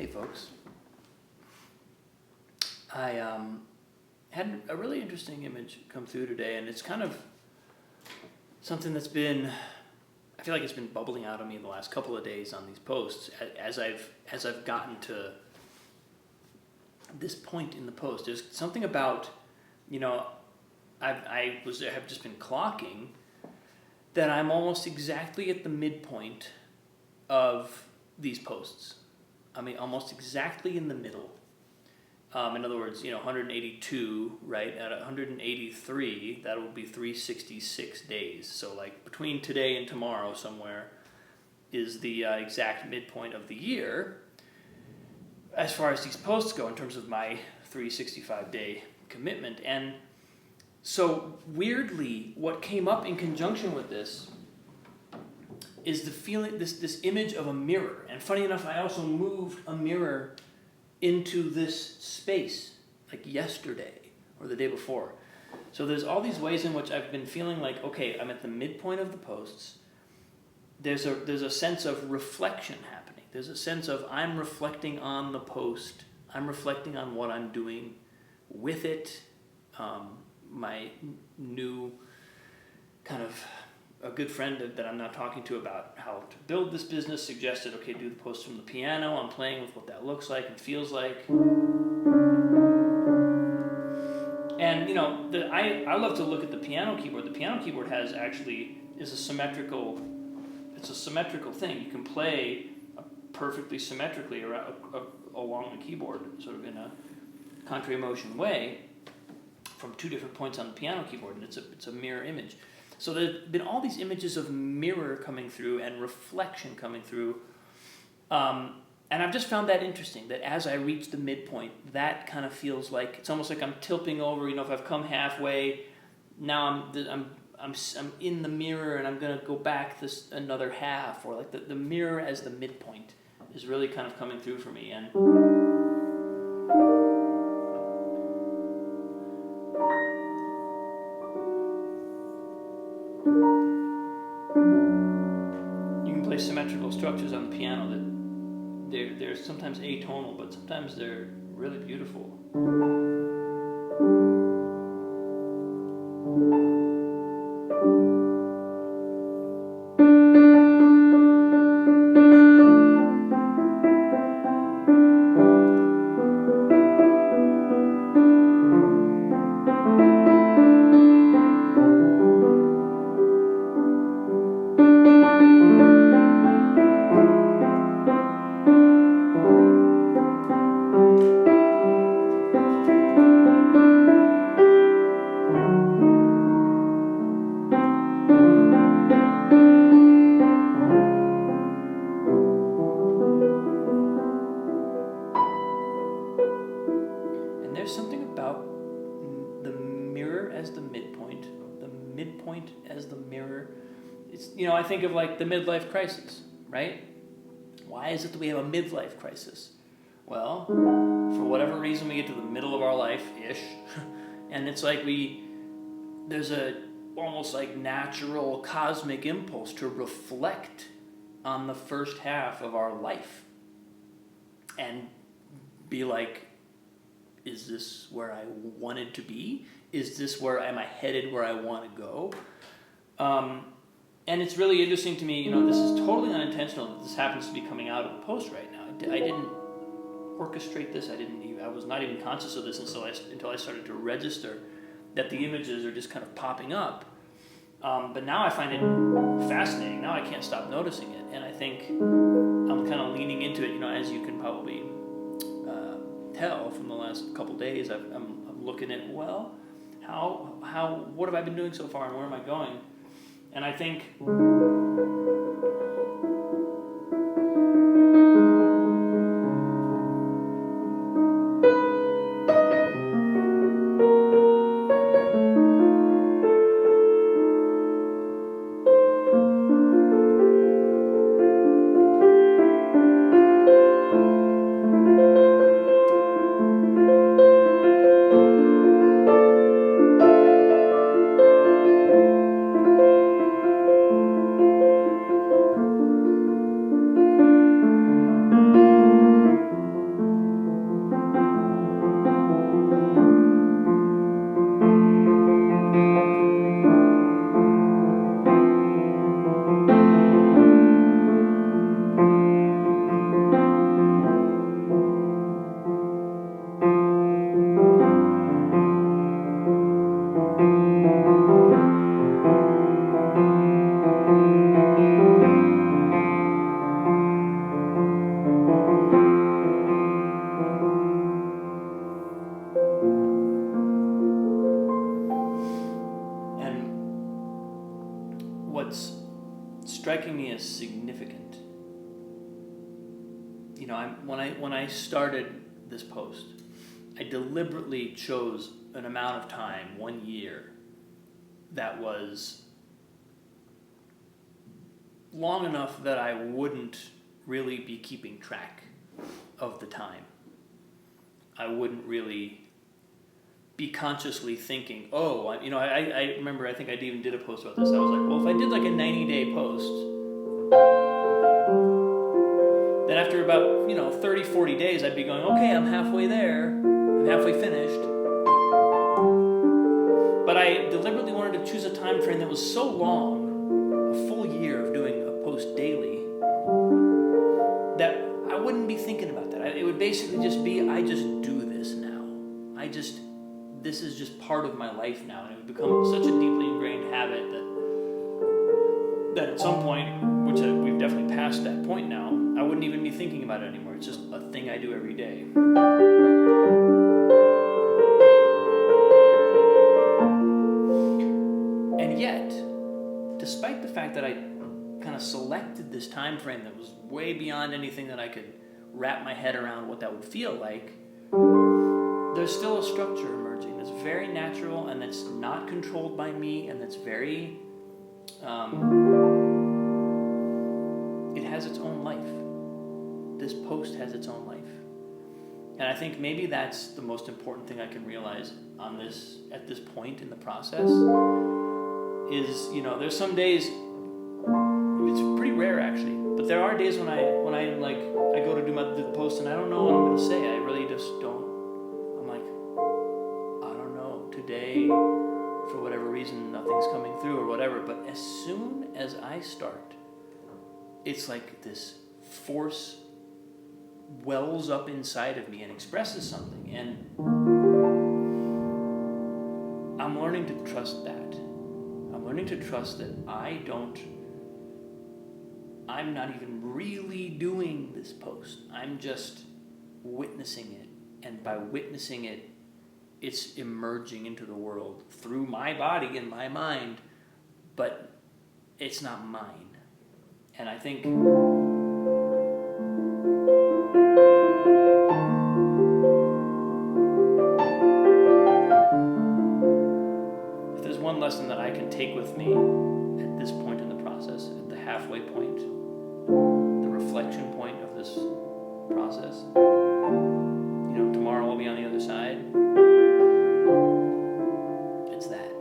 Hey folks, I had a really interesting image come through today, and it's kind of something that's been, I feel like it's been bubbling out of me in the last couple of days on these posts as I've gotten to this point in the post. There's something about, have just been clocking that I'm almost exactly at the midpoint of these posts. I mean, almost exactly in the middle. In other words, 182, right? At 183, that will be 366 days. So like between today and tomorrow somewhere is the exact midpoint of the year as far as these posts go in terms of my 365-day commitment. And so weirdly, what came up in conjunction with this is the feeling, this image of a mirror. And funny enough, I also moved a mirror into this space like yesterday or the day before. So there's all these ways in which I've been feeling like, okay, I'm at the midpoint of the posts. There's a sense of reflection happening. There's a sense of I'm reflecting on the post. I'm reflecting on what I'm doing with it. My new kind of a good friend that I'm now talking to about how to build this business suggested, okay, do the post from the piano. I'm playing with what that looks like and feels like. And, I love to look at the piano keyboard. The piano keyboard is a symmetrical thing. You can play perfectly symmetrically along the keyboard, sort of in a contrary motion way from two different points on the piano keyboard, and it's a mirror image. So there's been all these images of mirror coming through and reflection coming through. And I've just found that interesting, that as I reach the midpoint, that kind of feels like, it's almost like I'm tilting over, if I've come halfway, now I'm in the mirror and I'm going to go back this another half, or like the mirror as the midpoint is really kind of coming through for me. And symmetrical structures on the piano that they're sometimes atonal, but sometimes they're really beautiful. There's something about the mirror as the midpoint as the mirror. It's, I think of like the midlife crisis, right? Why is it that we have a midlife crisis? Well, for whatever reason, we get to the middle of our life-ish, and it's like there's a almost like natural cosmic impulse to reflect on the first half of our life and be like, is this where I wanted to be? Am I headed where I want to go? And it's really interesting to me, this is totally unintentional that this happens to be coming out of the post right now. I didn't orchestrate this. I was not even conscious of this until I started to register that the images are just kind of popping up. But now I find it fascinating. Now I can't stop noticing it. And I think I'm kind of leaning into it, as you can probably tell from the last couple days. I'm looking at, well, what have I been doing so far and where am I going? And I think is significant. You know, when I started this post, I deliberately chose an amount of time, 1 year, that was long enough that I wouldn't really be keeping track of the time. I wouldn't really be consciously thinking, I remember, I think I even did a post about this. I was like, well, if I did like a 90-day post, then after about, 30, 40 days, I'd be going, okay, I'm halfway there. I'm halfway finished. But I deliberately wanted to choose a time frame that was so long, a full year of doing a post daily, that I wouldn't be thinking about that. It would basically just be, I just do this now. This is just part of my life now. And it would become such a deeply ingrained habit that at some point, which we've definitely passed that point now, I wouldn't even be thinking about it anymore. It's just a thing I do every day. And yet, despite the fact that I kind of selected this time frame that was way beyond anything that I could wrap my head around what that would feel like, there's still a structure emerging that's very natural and that's not controlled by me, and that's very, it has its own life. This post has its own life. And I think maybe that's the most important thing I can realize at this point in the process is, there's some days, it's pretty rare actually, but there are days when I go to do the post and I don't know what I'm going to say. I really just don't. I'm like, I don't know, today, for whatever reason, nothing's coming through or whatever. But as soon as I start, it's like this force wells up inside of me and expresses something. And I'm learning to trust that. I'm learning to trust that I'm not even really doing this post. I'm just witnessing it. And by witnessing it, it's emerging into the world through my body and my mind, but it's not mine. And I think if there's one lesson that I can take with me at this point in the process, at the halfway point, the reflection point of this process, tomorrow I'll be on the other side. It's that.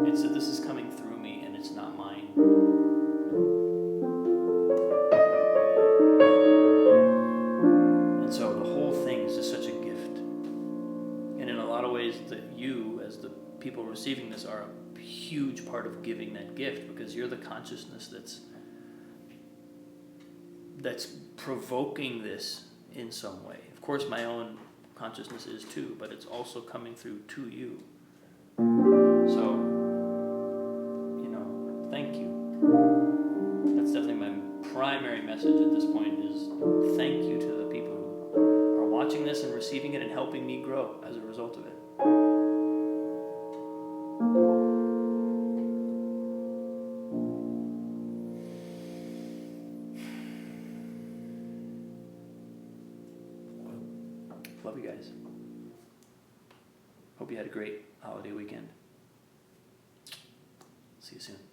It's that this is coming through me and it's not mine. And so the whole thing is just such a gift. And in a lot of ways that you, as the people receiving this, are a huge part of giving that gift, because you're the consciousness that's provoking this in some way. Of course, my own consciousness is too, but it's also coming through to you. So, thank you. That's definitely my primary message at this point is thank you to the people who are watching this and receiving it and helping me grow as a result of it. Love you guys. Hope you had a great holiday weekend. See you soon.